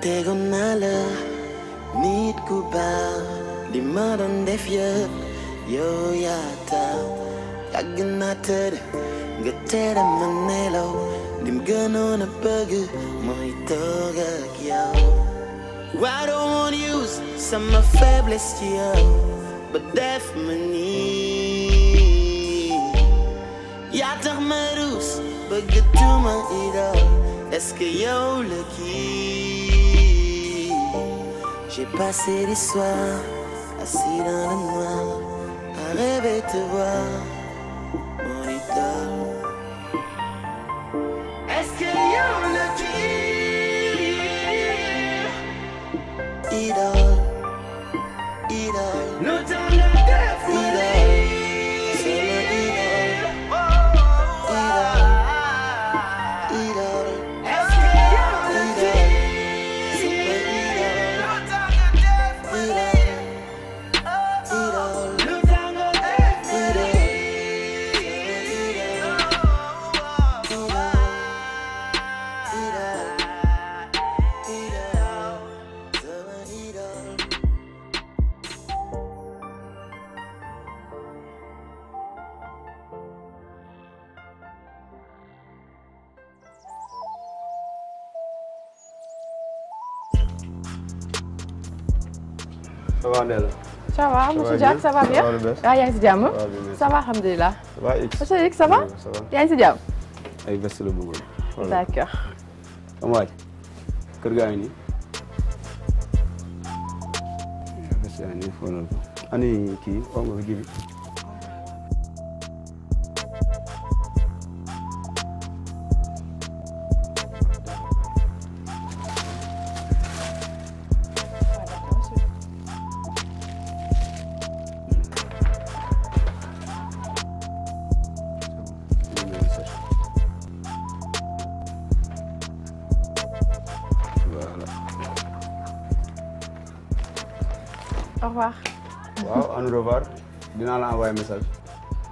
tegoon naa la nit ku baax li ma doon def yëpp yow yaa tax yàgg naa tëdd nga tere ma nelaw lim gënoon a bëgg mooy toog ak yow. I don't want to use some faiblesse ci yow ba def ma nii yaa tax ma ruus bëgg tuuma idol est-ce que yow la kii. J'ai passé les soirs assis dans le noir à rêver te voir mon idole. Est-ce que yow la kii. Idole, idole, no time to death, idole, c'est le idole, idole, idole. Est-ce que yow la kii. C'est le idole, no time to death, idole, idole, no time to death, idole, Ça va Ndella. Ça va monsieur Diack, ça va bien? Ah yaa ngi si jàmm? Ça va alhamdulilah. Ça va X. Monsieur X, ça va? yaa ngi si jàmm? ay veste la bëggoon. D'accord. Sama waaj kër gaa ngi nii. veste yaa ngi nii foonal ko. ani kii oo nga Jibi. Au revoir. waaw au revoir dinaa la envoyer message.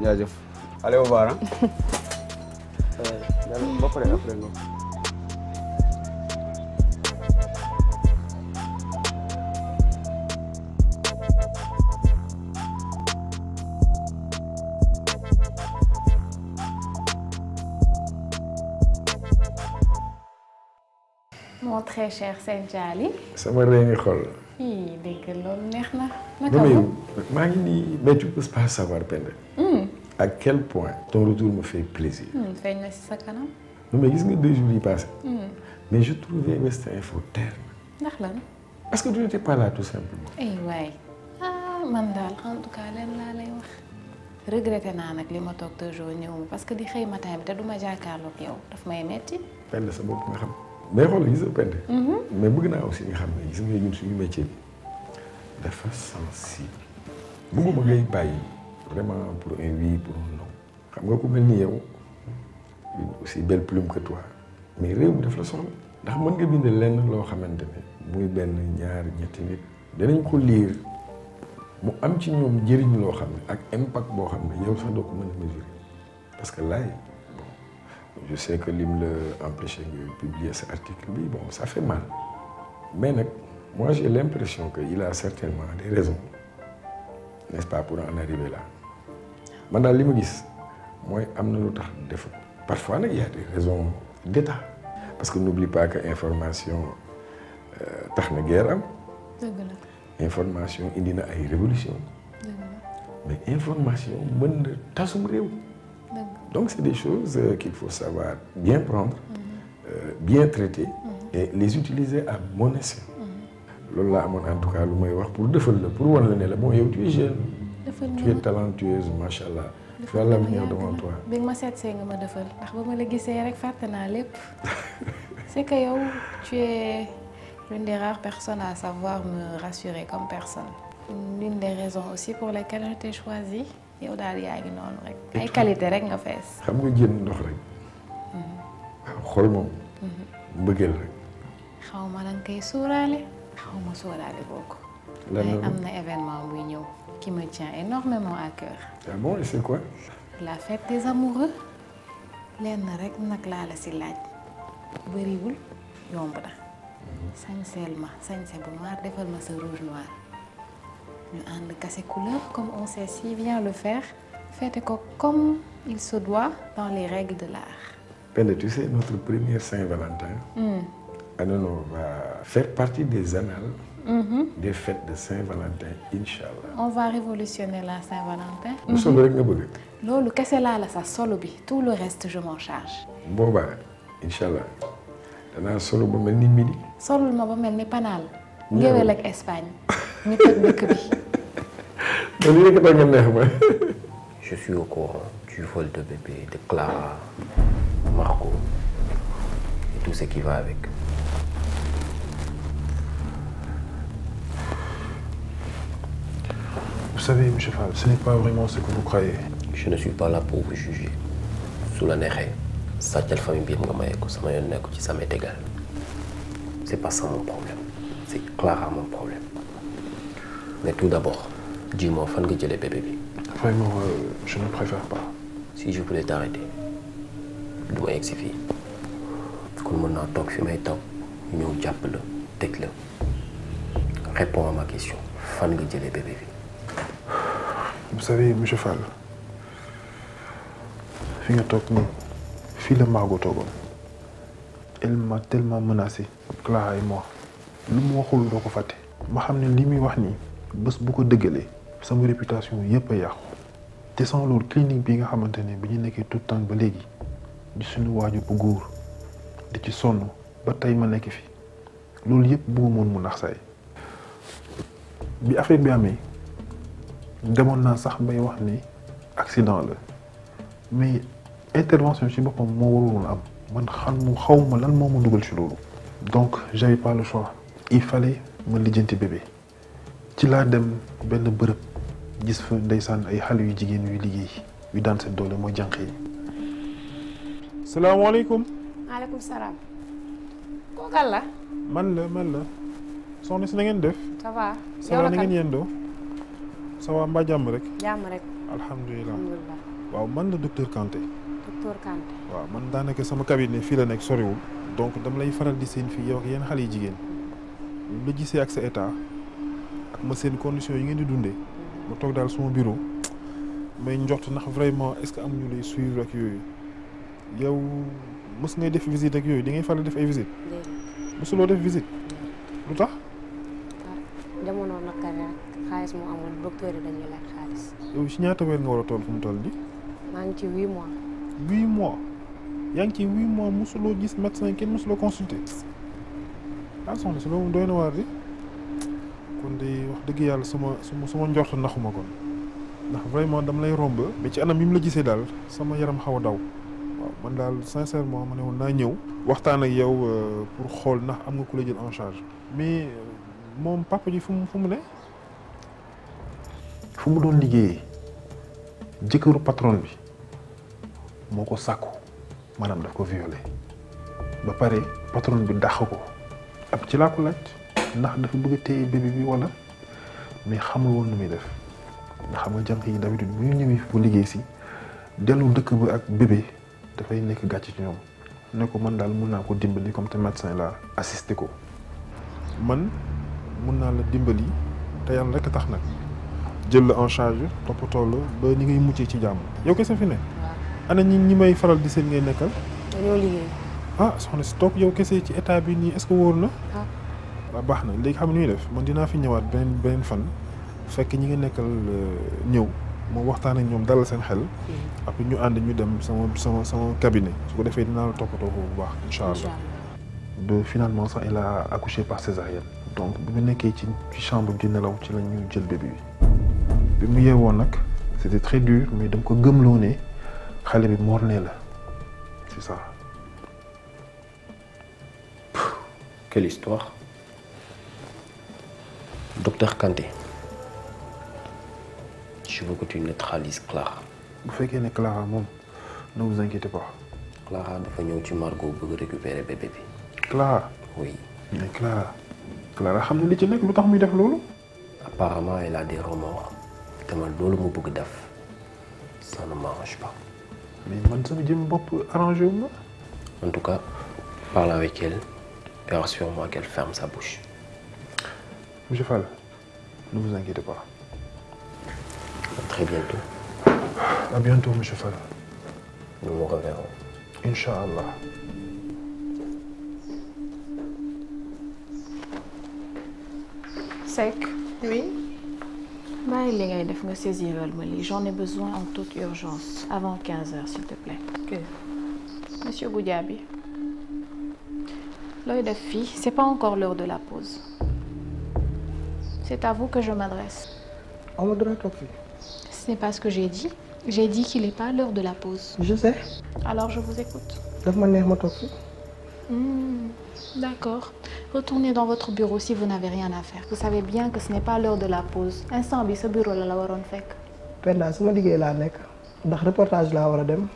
jaajëf. allez au revoir ah. ba pare après nga. Mon très cher Saint-Jali. sama réew xol. ii dégg loolu neex na. naka maa ngi nii mais tu peux pas savoir Penda. à quel point ton retour me fait plaisir. feeñ na si sa kanam. non mais gis nga 2 jours yi passé. mais je trouvais West Info terne. ndax lan. parce que tu n'étais pas là tout simplement. ay waay man daal en tout cas leen laa lay wax. regretté naa nag li ma toog 2 jours ñëwuma parce que di xëy matin bi te du ma jàkkaarloog yow daf may metti. Penda sa bopp nga xam. mais xoolal gis nga Penda. mais bëgg naa aussi nga xam ne gis nga ñun suñu métier bi dafa sensible. bëgguma ngay bàyyi vraiment pour un oui pour un non. xam nga ku mel ni yow aussi belle plume que toi mais réew mi daf la soxla. ndax mën nga bind lenn loo xamante ne muy benn ñaar ñetti nit danañ ko lire mu am ci ñoom njëriñ loo xam ne ak impact boo xam ne yow sax doo ko mën a mesurer parce que là je sais que lim la empêché de publier cet article bi bon ça fait mal mais nag moi j'ai l'impression que il a certainement des raisons n'est-ce pas pour en arriver là man daal li ma gis mooy am na lu tax def parfois nag il y a des raisons d'état parce que n'oublie pas que information tax na guerre am. dëgg la. information indi na ay révolution dëgg la. mais information mën na tasum réew. Donc c'est des choses qu'il faut savoir bien prendre, bien traiter et les utiliser à bon escient. loolu laa amoon en tout cas lu may wax pour defal la pour wan la ne la bon yow tu es jeune. tu es talentueuse macha allah. tu as l'avenir devant toi. bi nga ma seet see nga ma defal ndax ba ma la gisee rek fàtte naa lépp. c'est que yow tu es l'une des rares personnes à savoir me rassurer comme personne. l'une des raisons aussi pour lesquelles je t'ai choisi. yow daal yaa ngi noonu rek. ay qualité rek nga fees. xam nga jën ndox rek. waaw xol moom. mbëggeel rek. xaw ma lan koy suuraale. xaw ma suuraale boo ko. mais am na événement buy ñëw. qui me tient énormément à cœur. Ah bon et c'est quoi? La fête des amoureux. lenn rek nag laa la si laaj. bëriwul yomb na. sañseel ma sañse bu noir defal ma sa rouge noir ñu ànd casser couleur comme on sait si bien le faire fête ko comme il se doit dans les règles de l'art. Penda, tu sais, notre première Saint-Valentin, Anono va faire partie des annales des fêtes de Saint-Valentin, Inch'Allah. On va révolutionner la Saint-Valentin. Nous sommes rek nga bëgg. Loolu kese laa la sa solo bi tout le reste je m'en charge. Boobaa Inch'Allah danaa solo ba mel ni midi. solul ma ba mel ni panaal. ngéwél ak Espagne ñu tëj dëkk bi. man yëg nga neex ma. Je suis au courant du vol de bébé, de Clara, Marco et tout ce qui va avec. Vous savez, M. Fall, ce n'est pas vraiment ce que vous croyez. Je ne suis pas là pour vous juger. Sous la neige, ça telle famille bien ça m'est égal. C'est pas ça mon problème. C'est Clara mon problème. Mais tout d'abord, dis-moi, fan que j'ai les bébés. Vraiment, je ne préfère pas. Si je voulais t'arrêter, du ma yegg si fii kon mën naa toog fi may toog ñëw jàpp la teg la réponds à ma question fan nga jëlee bébé bi. Vous savez, M. Fall, fi nga toog nii fii la Margot toogoon. Elle m'a tellement menacé, Clara et moi. lu mu waxul doo ko fàtte. ma xam ne li muy wax nii bés bu ko dëggalee sama réputation yëpp a yàqu. te sans loolu clinique bi nga xamante ne bi ñu nekkee tout temps ba léegi di suñu waaju bu góor di ci sonn ba tey ma nekk fi loolu yëpp bëggumoon mu nax saay bi affaire bi amee demoon naa sax bay wax ni accident la mais intervention ci boppam moo waruloon am man xawma lan moo ma dugal ci loolu. donc j'avais pas le choix il fallait ma lijjanti bébé ci laa dem benn bërëb gis fa ndeysaan ay xale yu jigéen yuy liggéey yu daan seen doole mooy jànq yi. salaamaaleykum. maaleykum salaam. kookal la. man la soxna si na ngeen def. ça va. ça va na ngeen yendoo. ça va mbaa jàmm rek. jàmm rek. alhamdulilah. waaw man la docteur Kanté. docteur Kanté. waaw man daanaka sama cabinet fii la nekk soriwul. donc dama lay faral di seen fii yow ak yenn xale yu jigéen ñu la gisee ak sa état ak ma seen conditions yi ngeen di dundee. ma toog daal suma bureau may njort ndax vraiment est-ce que amuñu lay suivre ak yooyu yow mës ngay def visite ak yooyu di ngay faral def ay visite. mësuloo def visite. lu tax. jamono naka rek xaalis mu amul docteur yi dañuy laaj xaalis. yow si ñaata weer nga war a toll fu mu toll nii. maa ngi ci 8 mois. 8 mois yaa ngi ci 8 mois mësuloo gis médecin kenn mësuloo consulter ah soxna si loolu doy na waar di. kon de wax dëgg yàlla sama njort naxuma kon ndax vraiment dama lay romb mais ci anam yi mu la gisee daal sama yaram xaw a daw waaw man daal sincèrement ma ne woon naa ñëw waxtaan ak yow pour xool ndax am nga ku la jël en charge mais moom papa ji fu mu ne fu mu doon liggéeyee jëkkëru patron bi moo ko sàkku maanaam daf ko violé ba pare patron bi dàq ko ab ci laa ko laaj ndax dafa bëgg a téye bébé bi wala mais xamul woon nu muy def ndax xam nga jànq yi d'habitude bu ñu ñëwee bu liggéey si dellu dëkk ba ak bébé dafay nekk gàcc ci ñoom ne ko man daal mun naa ko dimbali comme te médecin la assisté ko man mun naa la dimbali te yàlla rek a tax nag jël la en charge toppatoo la ba ni ngay muccee ci jàmm. yow kese fi ne. ana ñi may faral di seen ngay nekkal. dañoo liggéey. ah soxna si toog yow kese ci état bi nii est-ce que wóor na. waaw baax na léegi xam ni ñuy def man dinaa fi ñëwaat beneen fan fekk ñi nga nekkal ñëw moo waxtaan ak ñoom dalal seen xel. après ñu ànd ñu dem sama cabinet su ko defee dinaa la toppatoo foofu bu baax incha allah. ba finalement sax il a accouché par césarienne. donc bi mu nekkee ci chambre di nelaw ci la ñu jël bébé bi mu yeewoon nag c'était très dur mais dama ko gëmloo ne xale bi mort-né la c'est ça. Quelle histoire. Docteur Kanté, je veux que tu neutralises Clara. bu fekkee ne Clara moom ne vous inquiétez pas. Clara dafa ñëw ci Margot bëgg récupérer bébé bi. Clara. Oui. mais Clara xam ne li ci nekk lu tax muy def loolu. Apparemment elle a des remords te man loolu mu bëgg def ça ne m'arrange pas. mais man sama jëm bopp arrangé wu ma. En tout cas parle avec elle Et rassure-moi qu'elle ferme sa bouche. Monsieur Fall, ne vous inquiétez pas. À très bientôt. À bientôt, monsieur Fall. Nous nous reverrons. Inch'Allah. Sec. Oui. bàyyi li ngay def nga saisiral ma lii j'en ai besoin en toute urgence avant 15h s'il te plaît. Ok. Monsieur Goudiaby looy def fii c'est pas encore l'heure de la pause. C'est à vous que je m'adresse. On droit toog fii. Ce n'est pas ce que j'ai dit. J'ai dit qu'il n'est pas l'heure de la pause. Je sais. Alors je vous écoute. daf ma neex ma toog fii. D'accord. Retournez dans votre bureau si vous n'avez rien à faire. Vous savez bien que ce n'est pas l'heure de la pause. Instant bi sa bureau la waroon fekk. Penda sama liggéey laa nekk ndax reportage laa war a dem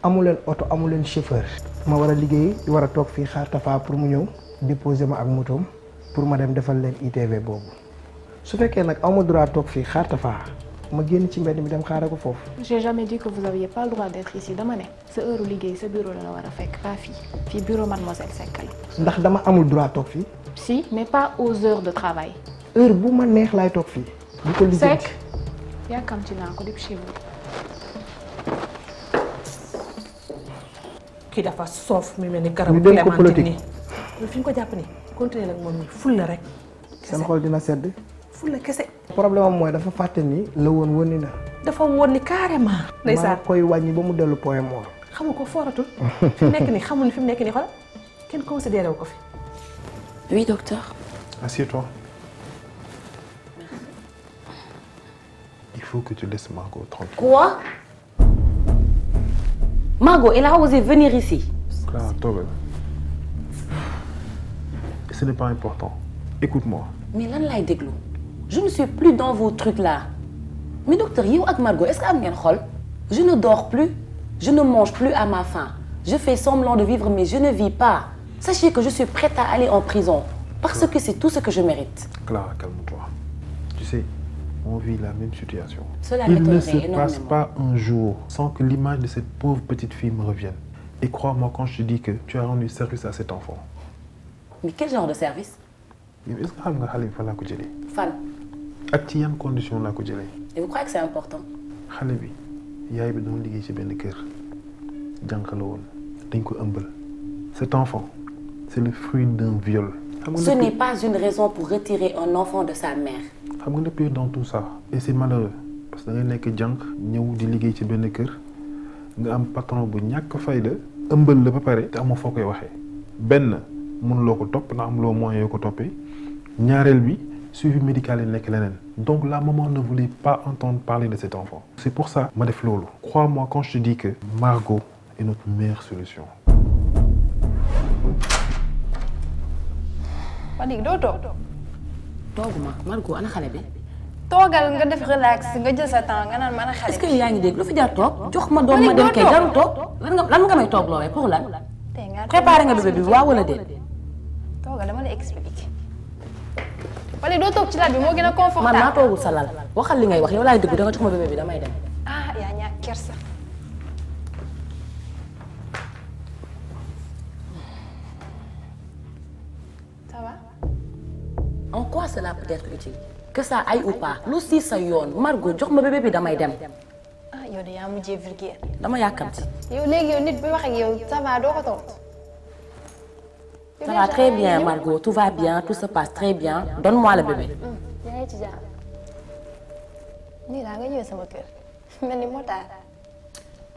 amu leen oto amu leen chauffeur. ma war a liggéey war a toog fii xaar Tafa pour mu ñëw déposer ma ak motoom pour ma dem defal leen ITV boobu su fekkee nag aw ma droit toog fii xaar Tafa ma génn ci mbedd mi dem xaare ko foofu. J'ai jamais dit que vous aviez pas le droit d'être ici dama ne sa heure liggéey sa bureau la war a fekk pas fii fii bureau mademoiselle Seck la. ndax dama amul droit toog fii. Si mais pas aux heures de travail. heure bu ma neex laay toog fii. bu ko lijjanti Seck yàkkamti naa ko depuis chez vous. kii dafa soof mi mel ni garabu ñu dem ko politique nii fi ñu ko jàpp ni continuer nag moom ni ful la rek. seen xol dina sedd. ful la kese. problème am mooy dafa fàtte ni la woon wëni na. dafa woon ni carrément. maa ndeysaan koy wàññi ba mu dellu point mort. xamu ko fooratul. fi mu nekk nii xamul ni fi mu nekk nii xoolal kenn considéré wu ko fi. Oui, docteur. Assieds-toi. Il faut que tu laisses Margot tranquille. Quoi? Margot, elle a osé venir ici. Clara, toogal. Ce n'est pas important. Écoute-moi. Mais lan laay déglu. Je ne suis plus dans vos trucs là. Mais docteur, yow ak Margot, est-ce que am ngeen xol? Je ne dors plus. Je ne mange plus à ma faim. Je fais semblant de vivre, mais je ne vis pas. Sachez que je suis prête à aller en prison. Parce que c'est tout ce que je mérite. Clara, calme-toi. Tu sais, on vit la même situation. Cela Il ne m'étonnerait se énormément. passe pas un jour sans que l'image de cette pauvre petite fille me revienne. Et crois-moi quand je te dis que tu as rendu service à cet enfant. Mais quel genre de service? Yow est-ce que xam nga xale bi fa laa ko jëlee? Fan. ak ci yan condition laa ko jëlee? Et vous croyez que c'est important? xale bi yaay bi doon liggéey ci benn kër jànq la woon dañ ko ëmbal. Cet enfant, c'est le fruit d'un viol. Ce n'est pas une raison pour retirer un enfant de sa mère. xam nga le pire dans tout ça et c'est malheureux parce que da nga nekk jànq ñëw di liggéey ci benn kër nga am patron bu ñàkk fayda ëmbal la ba pare te amoo foo koy waxee. benn mënuloo ko topp ndax amuloo moyen yoo ko toppee ñaareel bi suivi médical yi nekk leneen. Donc la maman ne voulait pas entendre parler de cet enfant. C'est pour ça ma def loolu. Crois-moi quand je te dis que Margot est notre meilleure solution. Fatick doo toog. tooguma Margot ana xale bi. toogal nga def relax nga jël sa temps nga naan man a xale. est-ce que yaa ngi dégg lu fi jar toog jox ma doom ma dem kay jarul toog lan nga may toog loowee pour lan. tey nga préparé nga bébé bi waaw wala déet. toogal dama lay expliquer. Fatick doo toog ci lal bi moo gën a confortable. man maa toogul sa lal waxal li ngay wax yow laay dégg danga jox ma bébé bi damay dem. ah yaa ñàkk kersa. ça va. En quoi cela peut être utile? Que ça aille ou pas lu si sa yoon Margot jox ma bébé bi damay dem. ah yow de yaa mujjee vulgaire. dama yàkkamti. yow léegi yow nit bi wax ak yow ça va doo ko tontu. Ça va très bien Margot tout va bien tout se passe très bien donne-moi le bébé. yaa ngi ci jàmm. nii laa nga ñëwee sama kër mel ni motard.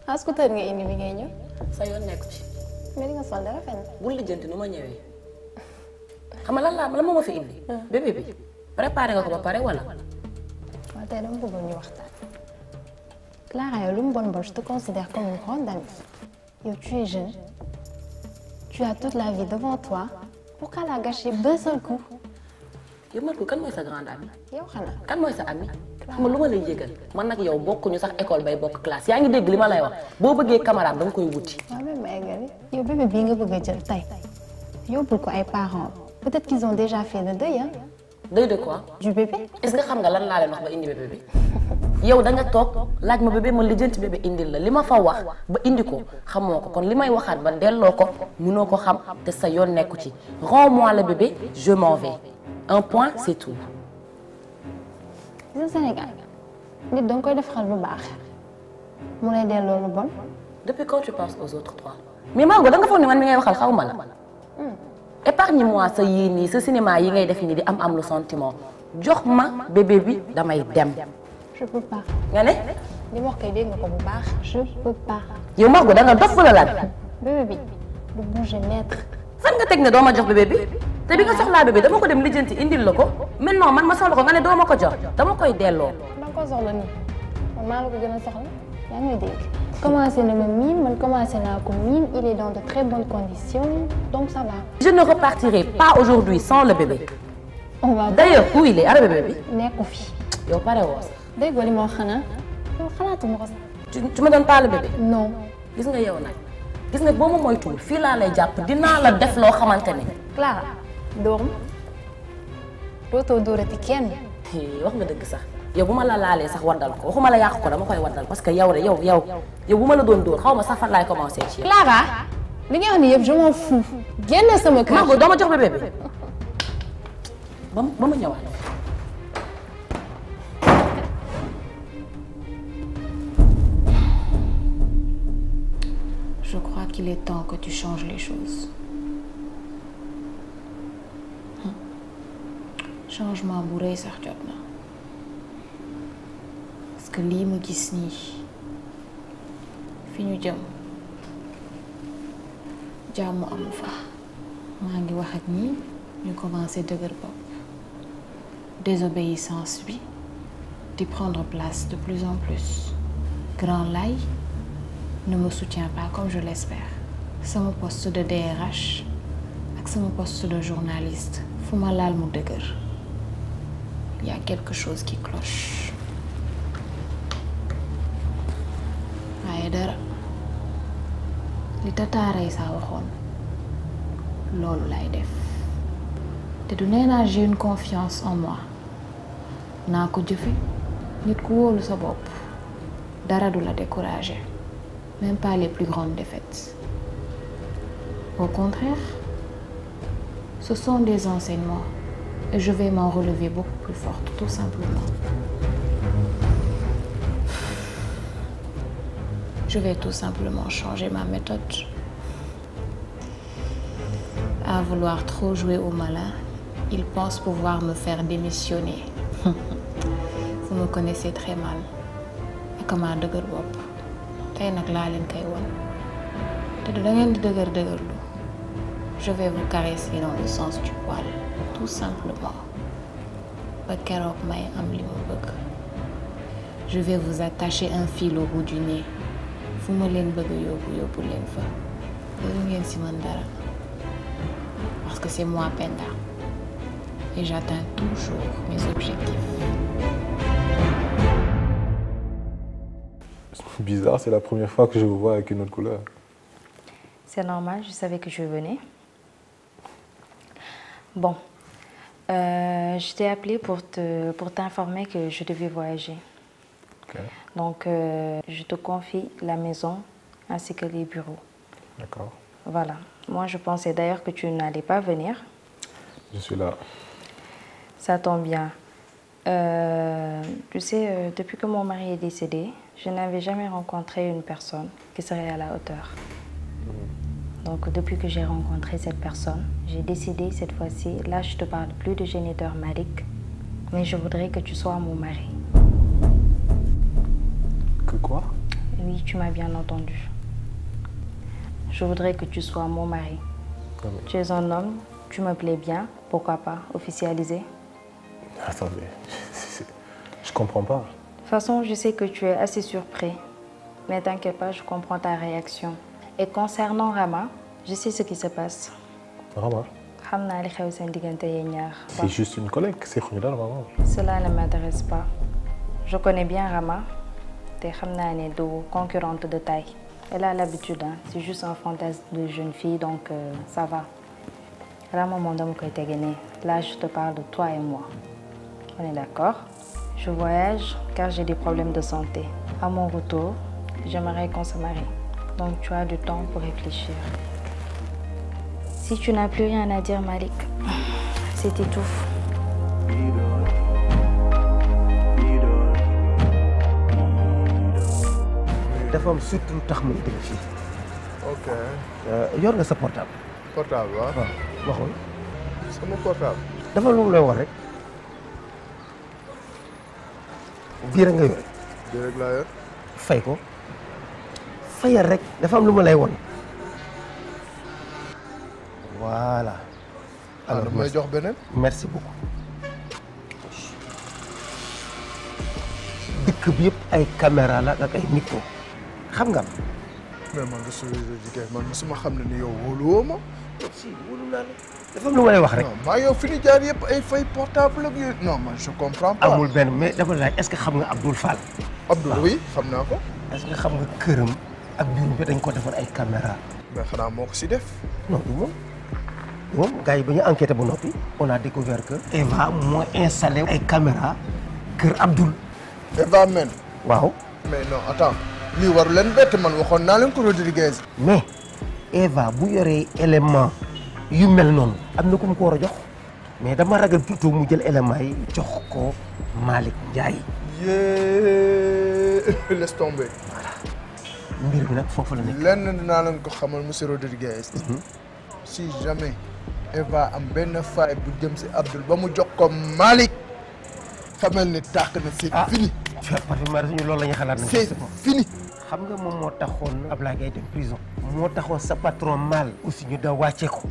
ah scooter nga indi bi ngay ñëw. sa yoon nekku ci. mais li nga sol dara fenn. bul lijjanti nu ma ñëwee. xam nga lan moo ma fi indi. bébé bi préparé nga ko ba pare wala. waaw tey dama bëggoon ñu waxtaan. Clara yow lu mu bon bon je te considère comme une grande amie. yow tu es jeune. tu as toute la vie devant toi. pourquoi la gâcher d'un seul coup. yow Margot kan mooy sa grande amie. yow xanaa. kan mooy sa amie. xam nga lu ma lay yëgal man nag yow bokkuñu sax école bay bokk classe yaa ngi dégg li ma lay wax boo bëggee camarade da nga koy wuti. waaw même ma eggali. yow bébé bii nga bëgg a jël tey. yóbbul ko ay parents. peut-être qu'ils ont déjà fait le deuil hein. deuil de quoi. du bébé. est-ce que xam nga lan laa leen wax ba indi bébé bi. yow da nga toog laaj ma bébé ma lijjanti bébé indil la li ma fa wax ba indi ko xamoo ko kon li may waxaat ba delloo ko mënoo ko xam te sa yoon nekku ci rends-moi le bébé je m'en vais un point c'est tout. gis nga Sénégal nit danga koy defaral lu baax mu lay delloo lu bon. depuis quand tu penses aux autres toi mais Margot da nga foog ni man mi ngay waxal xaw ma la. épargne-moi sa yii nii sa cinéma yi ngay def nii di am lu sentiment jox ma bébé bi damay dem. je peux pas. nga ne. li ma wax kay dégg nga ko bu baax. je peux pas. yow Margot da nga dof la lan. bébé bi du bouger mètre. fan nga teg ne doo ma jox bébé bi te bi nga soxlaa bébé dama ko dem lijjanti indil la ko maintenant man ma soxla ko nga ne doo ma ko jox dama koy delloo. da nga ko soxla nii man maa la ko gën a soxla yaa ngi may dégg. commencé na ma miin man commencé naa ko miin il est dans de très bonnes conditions donc ça va. je ne repartirai pas aujourd'hui sans le bébé. on va d'ailleurs où il est ana bébé bi. nekku fi. yow pare woo sax. déggoo li ma wax xanaa yow xalaatuma ko sax. tu me donnes pas le bébé. non. gis nga yow nag gis nga boo ma moytuwul fii laa lay jàpp dinaa la def loo xamante ne. Clara dóor ma dootoo dóorati kenn. wax nga dëgg sax yow bu ma la laalee sax waddal ko waxuma la yàq ko dama koy waddal parce que yow de yow bu ma la doon dóor xaw ma sax fan laay commencé ci. Clara li nga wax ni yëpp je m'en fous. génn sama kër. Margot doo ma jox bébé bi ba ma ñëwaat. Je crois qu'il est temps que tu changes les choses. Changement bu rëy sax jot na parce que lii ma gis nii fi ñu jëm jàmm amu fa maa ngi wax ak ñi ñu commencé dëgër bopp désobéissance bi di prendre place de plus en plus Grand Laye ne me soutient pas comme je l'espère. Sama poste de DRH ak sama poste de journaliste fu ma laal mu dëgër. Il y a quelque chose qui cloche. waaye dara li tataaray saa waxoon loolu lay def te du nee naa j'ai une confiance en moi naa ko jëfe nit ku wóolu sa bopp dara du la décourager. Même pas les plus grandes défaites. Au contraire, ce sont des enseignements et je vais m'en relever beaucoup plus forte, tout simplement. Je vais tout simplement changer ma méthode. À vouloir trop jouer au malin, ils pensent pouvoir me faire démissionner. Vous me connaissez très mal. Et comme un dëgër bopp. tey nag laa leen koy won te da ngeen di dëgërlu je vais vous caresser dans le sens du poil tout simplement ba keroog may am li ma bëgg je vais vous attacher un fil au bout du nez fu ma leen bëgg yóbbu leen fa loolu ngeen si mën dara parce que c'est moi Penda et j'atteins toujours mes objectifs. Bizarre, c'est la première fois que je vous vois avec une autre couleur. C'est normal, je savais que je venais. Bon, je t'ai appelé pour t'informer que je devais voyager. Okay. Donc, je te confie la maison ainsi que les bureaux. D'accord. Voilà. Moi, je pensais d'ailleurs que tu n'allais pas venir. Je suis là. Ça tombe bien. Tu sais, depuis que mon mari est décédé, je n'avais jamais rencontré une personne qui serait à la hauteur. Donc, depuis que j'ai rencontré cette personne, j'ai décidé cette fois-ci, là je te parle plus de géniteur Malik, mais je voudrais que tu sois mon mari. Que quoi? Oui, tu m'as bien entendu. Je voudrais que tu sois mon mari. Oui. Tu es un homme, tu me plais bien, pourquoi pas officialiser? Attendez, je comprends pas. De toute façon, je sais que tu es assez surpris. Mais t'inquiète pas, je comprends ta réaction. Et concernant Rama, je sais ce qui se passe. Rama? C'est juste une collègue, c'est maman. Cela ne m'intéresse pas. Je connais bien Rama. C'est une concurrente de taille. Elle a l'habitude, hein. C'est juste un fantasme de jeune fille, donc ça va. Rama, mon homme, là, je te parle de toi et moi. On est d'accord? Je voyage car j'ai des problèmes de santé. À mon retour, j'aimerais qu'on se marie. Donc tu as du temps pour réfléchir. Si tu n'as plus rien à dire, Malik, c'était tout. dafa am surtout lu tax ma dégg fii. ok. yor nga sa portable. portable waaw. waxoon. sama portable. dafa lu mu lay wax rek. bii rek nga yore. bii rek laa yor. fay ko. fayal rek dafa am lu ma lay won. voilà. alors may jox beneen. merci beaucoup. dëkk bi yëpp ay caméra la ak ay micro. xam nga. mais man de man mosuma xam ne ni yow wóoluwoo ma. si wóolu naa la. dafa am lu ma lay wax rek. non maa yow fi ñu jaar yëpp ay fay portable ak yooyu. non man je comprends pas. amul benn mais dama laaj est-ce que xam nga Abdoul Fall. Abdoul oui xam naa ko. est-ce que xam nga këram ak bureau bi dañ ko defar ay caméra. mais xanaa moo ko si def. non du moom. moom gars yi ba ñu enquêté ba noppi. on a découvert que. Eva moo installé ay caméra kër Abdoul. Eva men. waaw. mais non attends. lii waru leen bett man waxoon naa leen ko Rodriguez. mais Eva bu yoree élément yu mel noonu am na ku mu ko war a jox mais dama ragal plutôt mu jël élément yi jox ko Malick Ndiaye. yee laisse tomber. voilà mbir bi nag foofu la nekk. lenn dinaa leen ko xamal monsieur Rodriguez. si jamais Eva am benn faay bu jëm si Abdoul ba mu jox ko Malick xamal ni tàq na c'est fini. parfaitement suñu loolu la ñuy xalaat nag. c'est fini. xam nga moom moo taxoon Ablaye Gaye dem prison. moo taxoon sa patron mal aussi ñu da wàccee ko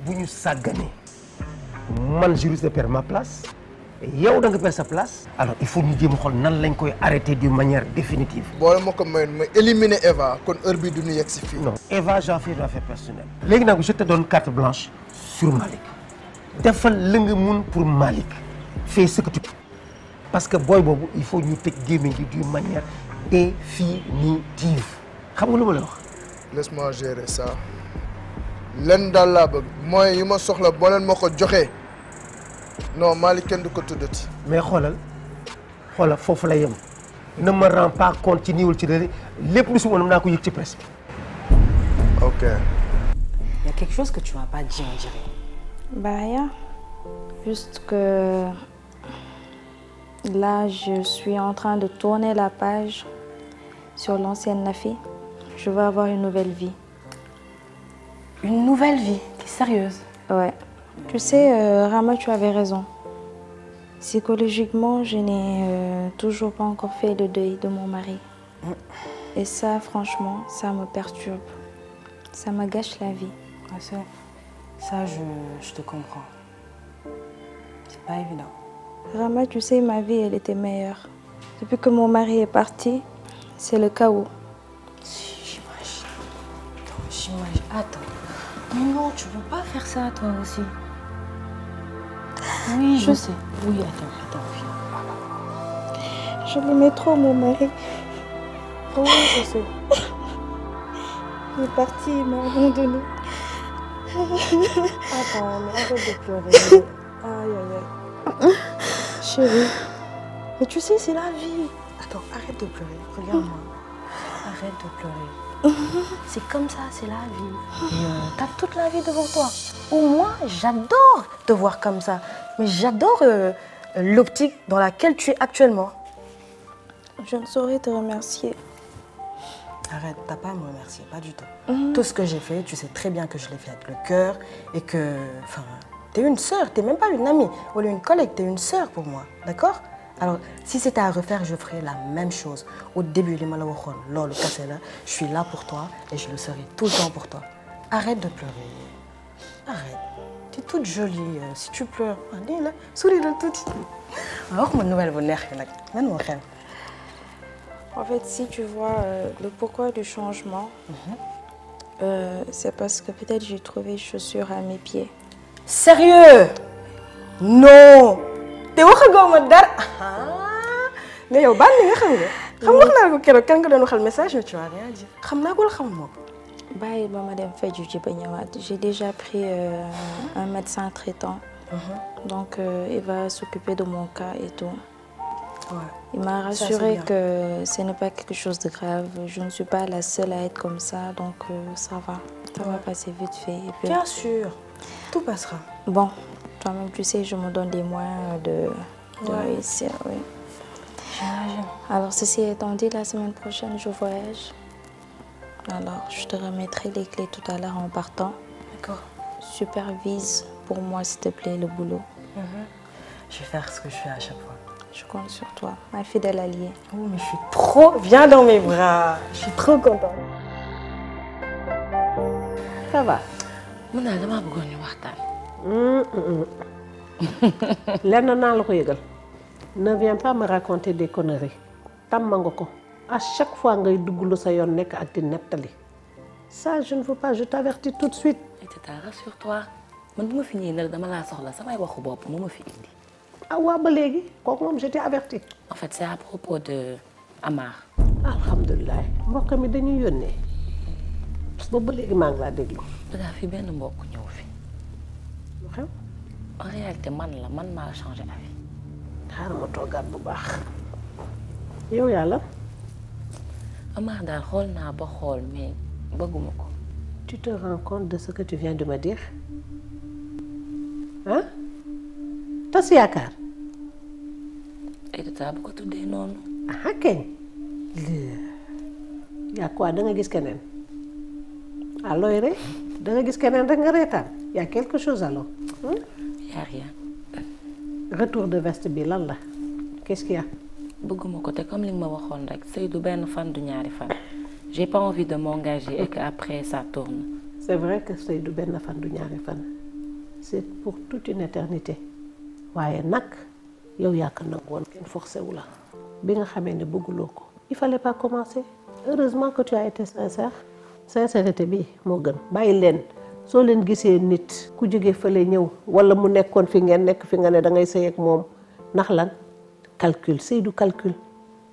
bu ñu sàgganee man juriste de perdre ma place yow da nga perdre sa place. alors il faut ñu jéem a xool nan lañ koy arrêter d'une manière définitive. boole ma ko mayoon ma éliminer Eva kon heure bi du ñu yegg si fii. non Eva j'en fais affaire personnelle. léegi nag je te donne carte blanche sur Malick defal la nga mun pour Malick fais ce que tu peux parce que booy boobu il faut ñu tëj gémmiñ gi d'une manière définitive xam nga lu ma la wax. laisse-moi gérer ça lenn daal laa bëgg mooy yi ma soxla boo leen ma ko joxee non Malick kenn du ko tuddati. mais xoolal foofu la yem ne me rends pas compte ci niiwul ci dara lépp lu si woon naa ko yëg ci presse bi. ok. Il y a quelque chose que tu m'as pas dit, on dirait. Bah rien. Juste que là, je suis en train de tourner la page sur l'ancienne Nafi. Je veux avoir une nouvelle vie. Une nouvelle vie? T'es sérieuse? Ouais. Tu sais, Rama, tu avais raison. Psychologiquement, je n'ai toujours pas encore fait le deuil de mon mari. Et ça, franchement, ça me perturbe. Ça me gâche la vie. Ça, je te comprends. C'est pas évident. Rama, tu sais, ma vie, elle était meilleure. Depuis que mon mari est parti, c'est le chaos. J'imagine. Attends. Mais non, tu peux pas faire ça, toi aussi. Oui, je sais. Oui, attends, viens. Je l'aimais trop, mon mari. Oh, oui, je sais. Il est parti, il m'a abandonnée. Attends, mais arrête de pleurer. Aïe, aïe, aïe. Chérie. Mais tu sais, c'est la vie. Attends, arrête de pleurer. Regarde-moi. Arrête de pleurer. C'est comme ça, c'est la vie. Et t'as toute la vie devant toi. Ou moi, j'adore te voir comme ça. Mais j'adore l'optique dans laquelle tu es actuellement. Je ne saurais te remercier. Arrête, t'as pas à me remercier, pas du tout. Tout ce que j'ai fait, tu sais très bien que je l'ai fait avec le cœur et que, enfin, t'es une sœur, t'es même pas une amie ou une collègue, t'es une sœur pour moi, d'accord? Alors, si c'était à refaire, je ferais la même chose. Au début, les malawakhon, lolo cassé là, je suis là pour toi et je le serai tout le temps pour toi. Arrête de pleurer. Arrête. Tu es toute jolie. Si tu pleures, allez là, souris là tout. Alors, mon nouvelle bonheur, maintenant, En fait, si tu vois le pourquoi du changement, c'est parce que peut-être j'ai trouvé une chaussure à mes pieds. Sérieux? Non! T'es waxagoo dara. Mais yow ban nga xam nga. Xam wax naa ko keroog kan nga doon waxal message mais tu as rien dit. Xam naa ko la xamul moo ko. Bàyyi ba ma dem faju ji ba ñëwaat. J'ai déjà pris un médecin traitant. Donc il va s'occuper de mon cas et tout. Il m'a Ça, c'est rassuré bien. que ce n'est pas quelque chose de grave. Je ne suis pas la seule à être comme ça, donc ça va. Ça va passer vite fait. Et puis... Bien sûr, tout passera. Bon, toi-même, tu sais, je me donne des moyens de réussir, oui. J'imagine. Alors, ceci étant dit, la semaine prochaine, je voyage. Alors, je te remettrai les clés tout à l'heure en partant. D'accord. Supervise pour moi, s'il te plaît, le boulot. Je vais faire ce que je fais à chaque fois. Je compte sur toi, ma fidèle alliée. Oh, mais je suis trop... Viens dans mes bras. Je suis trop contente. Ça va. mun naa damaa bëggoon ñu waxtaan. lenn naa la ko yëgal. Ne viens pas me raconter des conneries. tàmm nga ko. à chaque fois ngay dugg lu sa yoon nekk ak di nettali. ça je ne veux pas, je t'avertis tout de suite. Tata, rassure-toi. Man bu ma fi ñëwee ne la dama laa soxla samay waxu bopp moo ma fi indi. ah waa ba léegi kooku moom je t'ai averti. En fait, c'est à propos de Amar. alhamdulilah mbokk mi dañuy yónnee. boobu ba léegi maa ngi laa déglu. Tata, fi benn mbokk ñëw fi. lu xew. En réalité man maa changé avis. xaaral ma toogaat bu baax. yow yàlla. Amar daal xool naa ba xool mais bëgguma ko. Tu te rends compte de ce que tu viens de me dire? Hein? Tas yaakaar. Ay Tata bu ko tuddee noonu. ah keñ. yaa quoi da nga gis keneen. ah looy rek da nga gis keneen rek nga reetaan. y a quelque chose alors. Y a rien. retour de veste bi lan la. qu'est-ce qu'il y a? bëgguma ko te comme li nga ma waxoon rek sëy du benn fan du ñaari fan. J'ai pas envie de m'engager et qu'après ça tourne. C'est vrai que sëy du benn fan du ñaari fan. C'est pour toute une éternité. waaye nag yow yaa ko nangu woon kenn forcé wu la. bi nga xamee ne bëgguloo ko. il fallait pas commencer. heureusement que tu as été sincère. sincérité bi moo gën. bàyyi leen soo leen gisee nit ku jógee fële ñëw wala mu nekkoon fi ngeen nekk fi nga ne da ngay sëy ak moom ndax lan calcul sëy du calcul.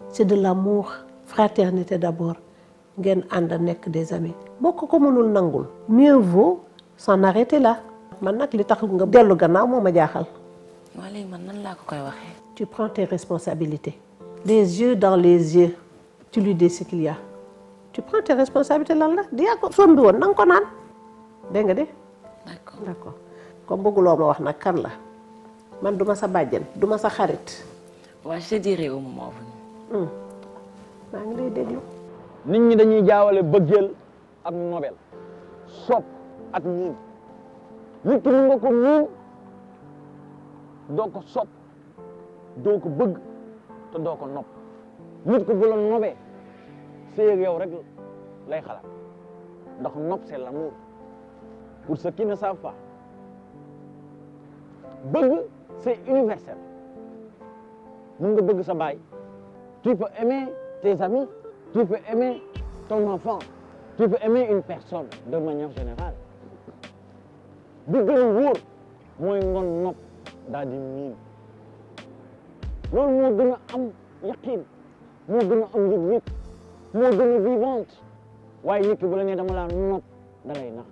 c'est de l'amour fraternité d'abord. ngeen ànd nekk des amis boo ko mënul nangul mieux vaut s'en arrêter là. man nag li tax nga dellu gannaaw moo ma jaaxal. waa léegi man nan laa ko koy waxee. tu prends tes responsabilités. les yeux dans les yeux. tu lui dis ce qu'il y a. tu prends tes responsabilités lan la di yaa ko sombi woon na nga ko naan dégg nga de. d'accord comme bëgguloo ma wax nag kan la man duma sa bàjjen duma sa xarit. waaw je te dirai au moment venu. maa ngi lay déglu. nit ñi dañuy jaawale bëggeel ak nobel sopp ak miin nit ki mën nga ko miin doo ko sopp doo ko bëgg te doo ko nopp nit ko bu la nobee sëy yow rek lay xalaat ndax nopp c'est l'amour pour ceux qui ne savent pas bëgg c'est universel mën nga bëgg sa baay tu peux aimer tes amis. Tu peux aimer ton enfant, tu peux aimer une personne de manière générale. bi gën a wóor mooy ngon nopp daal di miin loolu moo gën a am yaqin moo gën a am yëg-yëg moo gën a vivante waaye nit ki bu la nee dama laa nopp da lay nax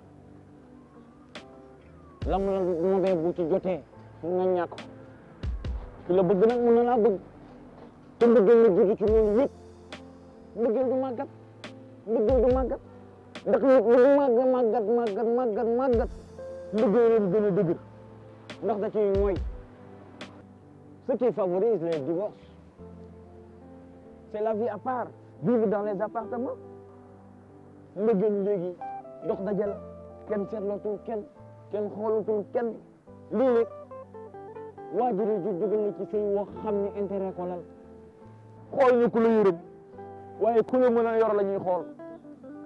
lam la nobee bu ci jotee nga ñàkk ki la bëgg nag mën na laa bëgg te mbëggeel la jiitu ci loolu yëpp mbëggeel du màggat mbëggeel du màggat ndax nit lu màggat mbëggeel leen gën a dëgër ndax da ciy mooy ce qui favorise les divorces c'est la vie à part vivre dans les appartements mbëggeel léegi dox dajal kenn seetlootul kenn xoolatul kenn léeg-léeg waajur yi ju dugal na ci sëy woo xam ne intérêt ko lal xool ñu ku la yërëm waaye ku la mën a yor la ñuy xool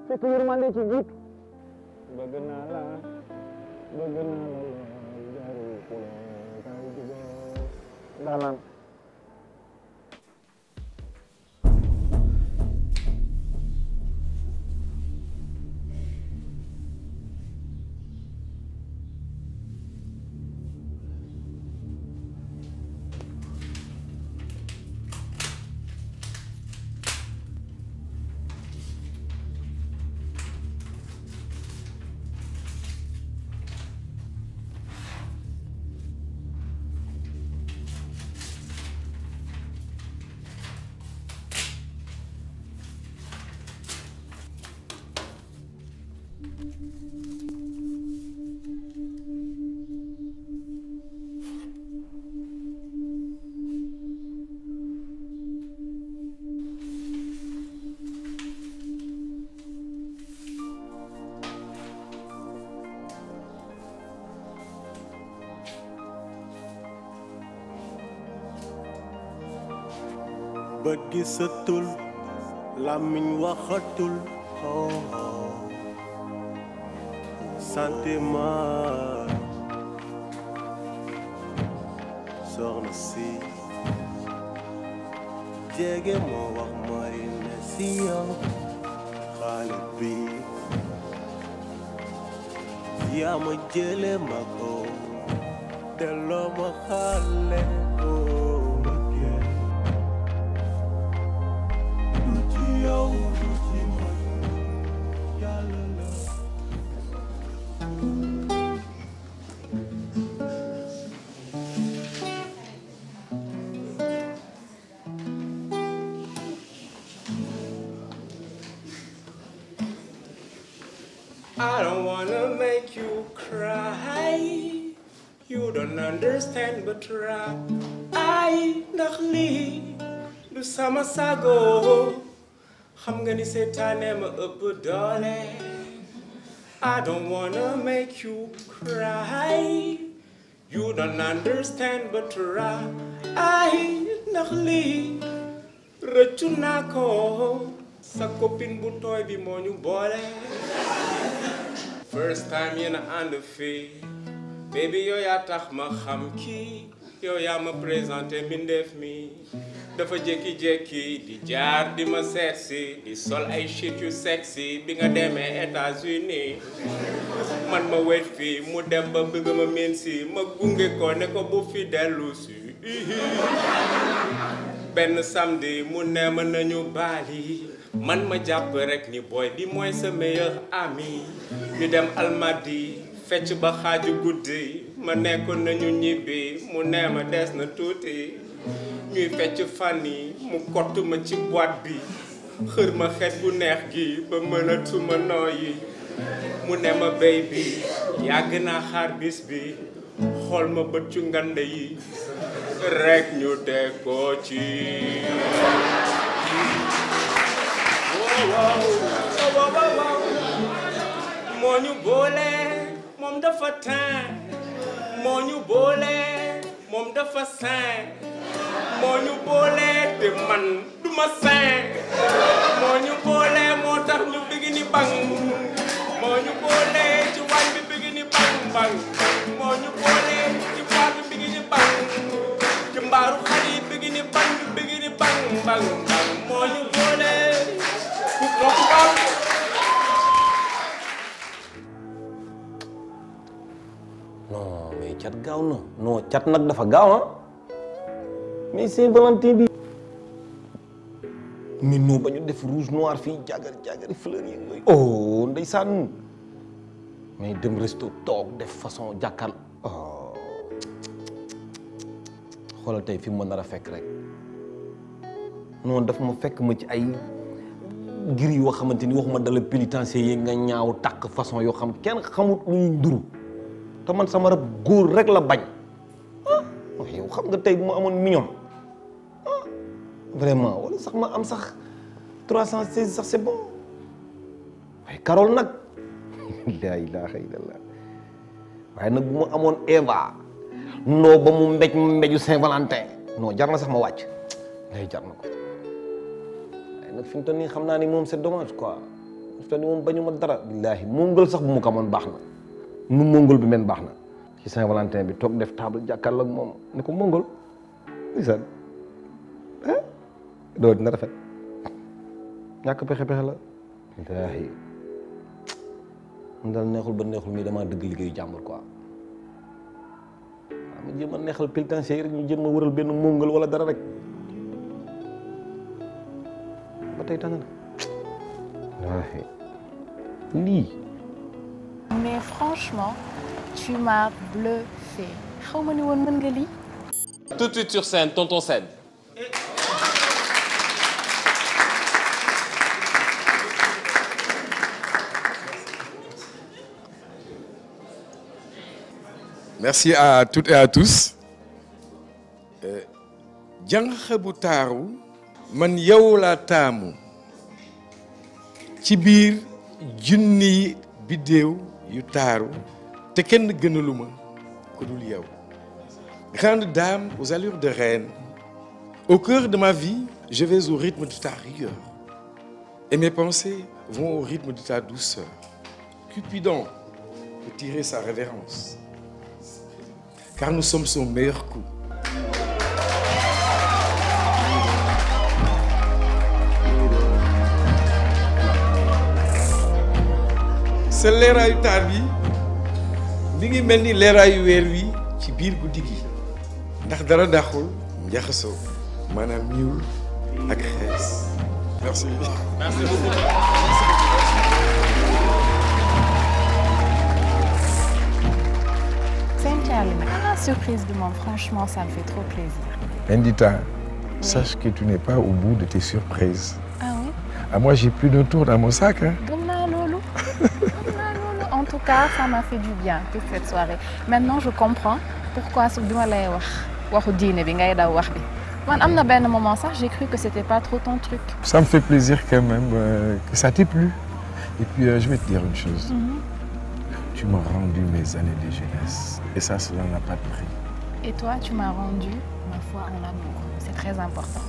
fekk yërmande ci jiitu bëgg naa la jaru xulo ndax naan bët gisatul làmmiñ waxatul sentiment soxna si jege moo wax mooy ne si yow xale bi yaa ma jële ma ko delloo ma xale du ci yow du ci man yàlla la I don't wanna make you cry. You don't understand but try. Ay ndax lii du sama sago. Xam nga ni seetaane ma ëpp doole. I don't wanna make you cry. You don't understand but try. Ay ndax lii rëccu naa ko. Sa copine bu tooy bi moo ñu boole. First time yéen a ànd fii baby yow yaa tax ma xam kii yow yaa ma présenté mbindeef mi dafa jékki-jékki di jaar di ma seet si di sol ay shit yu sexy bi nga demee États-Unis man ma wet fii mu dem ba bëgg ma miin si ma gunge ko ne ko bu fi dellu si benn samedi mu ne ma nañu baali man ma jàpp rek ni boy di mooy sa meilleur ami ñu dem Almadi fecc ba xaaju guddi ma nekkoon nañu ñibbi mu ne ma des na tuuti ñuy fecc fan yi mu kott ma ci boîte bi xër ma xet bu neex gi ba mënatuma nooyi mu ne ma baby yàgg naa xaar bis bi xool ma bët cu ngande yi rek ñu dee ko ci moo ñu boole moom dafa teen moo ñu boole moom dafa sain moo ñu boole te man duma sain moo ñu boole moo tax ñu bigi ni bang moo ñu boole ci waañ bi bigi ni bang bang moo ñu boole ci baat bi bigi ni bang ci mbaaru xar yi bigi ni bang bigi ni bang bang bang moo ñu boole non mais cat gaaw na non cat nag dafa gaaw ah mais Saint-Valentin bi mais non ba ñu def rouge noir fii jagari jagari fleur yi yooyu oh ndeysaan mais dem resto toog def façon jàkkal oh xoolal tey fi mu ma nar a fekk rek non daf ma fekk ma ci ay ngir yoo xamante ni waxuma dala pénitencier yi nga ñaaw takk façon yoo xam kenn xamut lu ñuy nduru te man sama rab góor rek la bañ ah yow xam nga tey bu ma amoon million ah vraiment wala sax ma am sax 316 sax c'est bon waaye Carole nag laa ilaaha illallah waaye nag bu ma amoon Eva noo ba mu mbéj ma mbéju Saint-Valentin non jar na sax ma wàcc ngay jar na ko waaye nag fi mu toll nii xam naa ni moom c'est dommage quoi fi mu toll nii moom bañu ma dara billaahi mongol sax bu mu ko amoon baax na nu mongol bi men baax na ci Saint-Valentin bi toog def table jàkkaarloo ak moom ne ko mongol lisaan ah doo dina rafet ñàkk pexe-pexe la billaahi mu dal neexul ba neexul mii damaa dëgg liggéeyu jàmbur quoi waaw ma jéem a neexal pénitencier rek ñu jéem a wëral benn mongol wala dara rek ba tey tàng na wallaahi lii. Mais franchement, tu m'as bluffé. Xaw ma ni woon mën nga lii. Tout de suite sur scène, Tonton Scène. Merci à toutes et à tous. Jànq bu taaru man yow laa taamu ci biir junni biddéew yu taaru te kenn gënaluma ku dul yow. Grande dame aux allures de reine, Au cœur de ma vie, je vais au rythme de ta rigueur. Et mes pensées vont au rythme de ta douceur. Cupidon peut tirer sa révérence. Car nous sommes son meilleur coup. sa leeraayu taar bi mi ngi mel ni leeraayu weer wi ci biir guddi gi ndax dara daxul njaxasoo maanaam ñuul ak xees. Merci. Merci beaucoup. La surprise du monde, franchement, ça me fait trop plaisir. Indita, sache que tu n'es pas au bout de tes surprises. Ah oui? Ah, moi, j'ai plus de tour dans mon sac. Hein. En tout cas, ça m'a fait du bien toute cette soirée. Maintenant, je comprends pourquoi ce que tu as un moment ça, j'ai cru que c'était pas trop ton truc. Ça me fait plaisir quand même que ça t'ait plu. Et puis, je vais te dire une chose. Tu m'as rendu mes années de jeunesse. Et ça, cela n'a pas de prix. Et toi, tu m'as rendu ma foi en amour. C'est très important.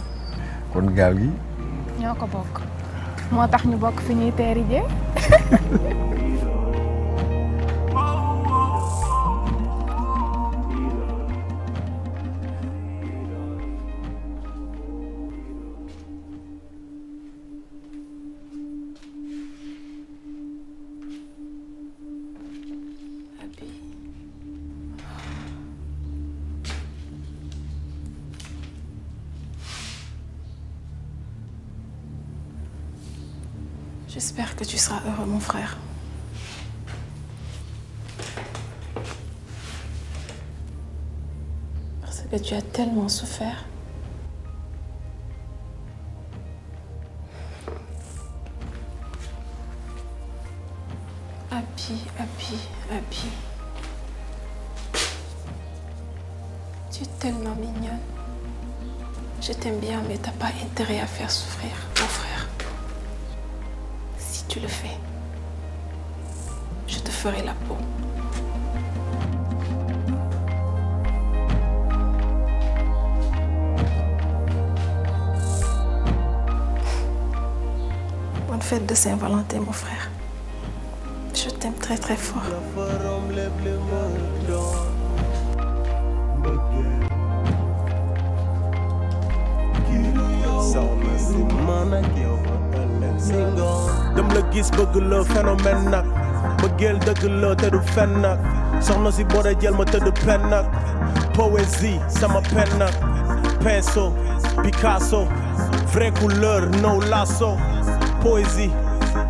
Kon gaal gi. ñoo ko bokk. moo tax ñu bokk fi ñuy teeri jee. J'espère que tu seras heureux, mon frère. Parce que tu as tellement souffert. Abby. Tu es tellement mignonne. Je t'aime bien, mais t'as pas intérêt à faire souffrir, mon frère. Si tu le fais, je te ferai la peau. Bonne fête de Saint-Valentin, mon frère. Je t'aime très très fort. dem la gis bëgg la phénomène nag bëggeel dëgg la te du fen nag soxna si boo dee jël ma tëdd pen nag poésie sama pen nag pinceau Picasso vraie couleur no lasso poésie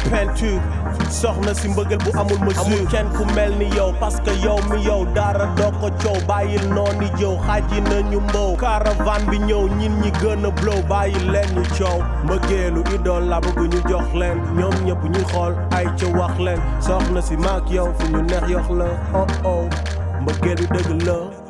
peinture soxna si mbëggeel bu amul mesure amul kenn ku mel ni yow parce que yow mi yow dara doo ko coow bàyyil noonu yow xaaji nañu mbow caravane bi ñëw ñin ñi gën a blow bàyyil leen ñu coow mbëggeelu idole la bëgg ñu jox leen ñoom ñëpp ñu xool ay ca wax leen soxna si maak yow fu ñu neex yox la oh oh mbëggeelu dëgg la